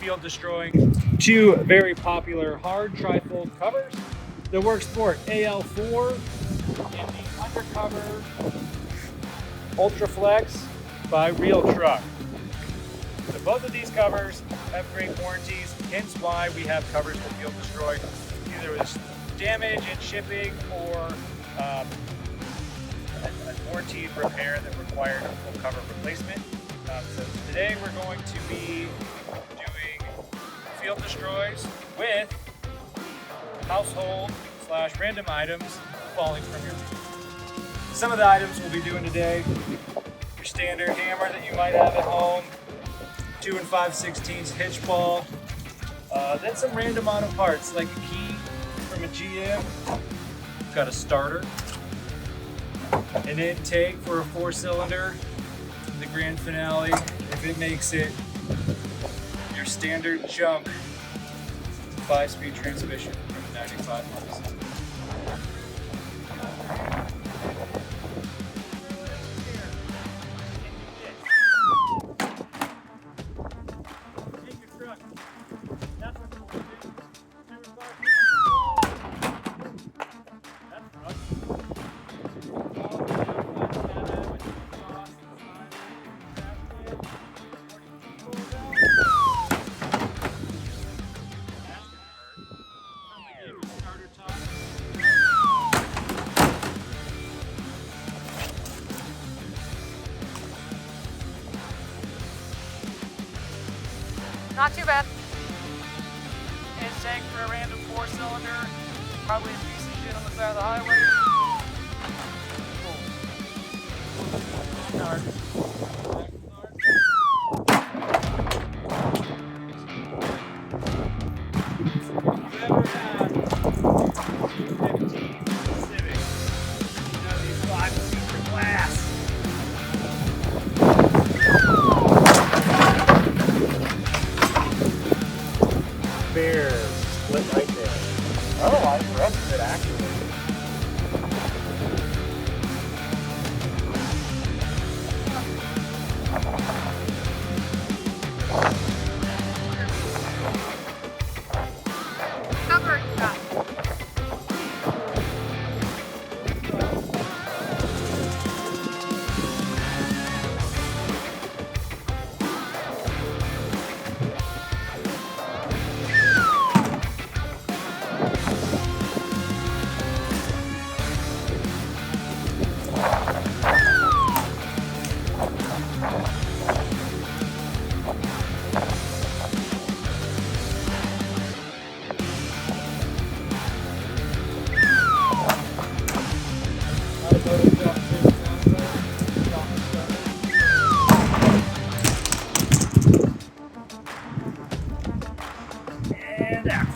field destroying two very popular hard trifold covers, the Worksport AL4 and the Undercover Ultraflex by Real Truck. So both of these covers have great warranties, hence why we have covers for field destroy, either with damage in shipping or a warranty repair that required a full cover replacement. So today we're going to be doing field destroys with household / random items falling from your roof. Some of the items we'll be doing today, your standard hammer that you might have at home, 2 5/16 hitch ball, then some random auto parts like a key from a GM, got a starter, an intake for a 4-cylinder, the grand finale, if it makes it, your standard junk 5-speed transmission from a 95 Honda. Not too bad. Intake for a random 4-cylinder. Probably a piece of shit on the side of the highway. Bear split right there. Oh, I pressed it actually. Cover it, guys. And out.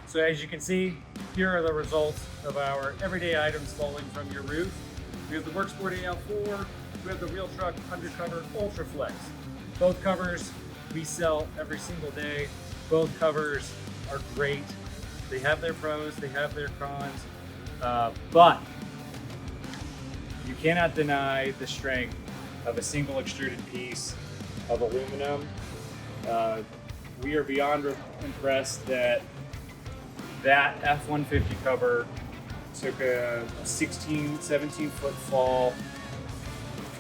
So as you can see, here are the results of our everyday items falling from your roof. We have the Worksport AL4, we have the Real Truck Undercover Ultraflex. Both covers we sell every single day. Both covers are great. They have their pros, they have their cons, but you cannot deny the strength of a single extruded piece of aluminum. We are beyond impressed that F-150 cover took a 16, 17 foot fall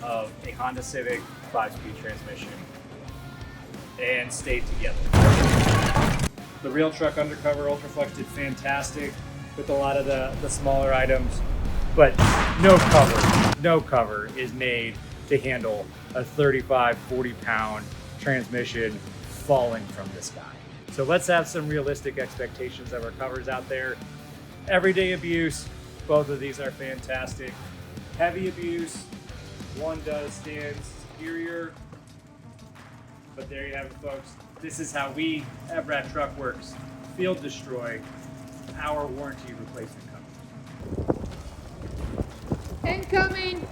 of a Honda Civic 5-speed transmission and stayed together. The Real Truck Undercover Ultraflex did fantastic with a lot of the smaller items, but no cover is made to handle a 35, 40 pound transmission falling from the sky. So let's have some realistic expectations of our covers out there. Everyday abuse, both of these are fantastic. Heavy abuse, one does stand superior. But there you have it, folks. This is how we at Rat Truck Works Field Destroy our warranty replacement cover. Incoming!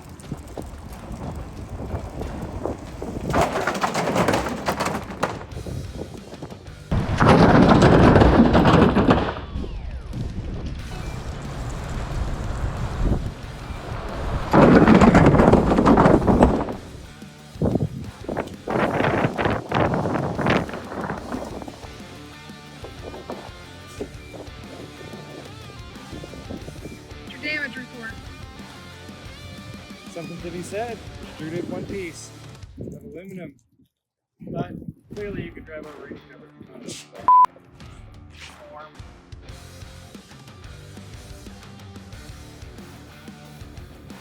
Your damage report. Something to be said. Extruded one piece of aluminum. But clearly you could drive over each other.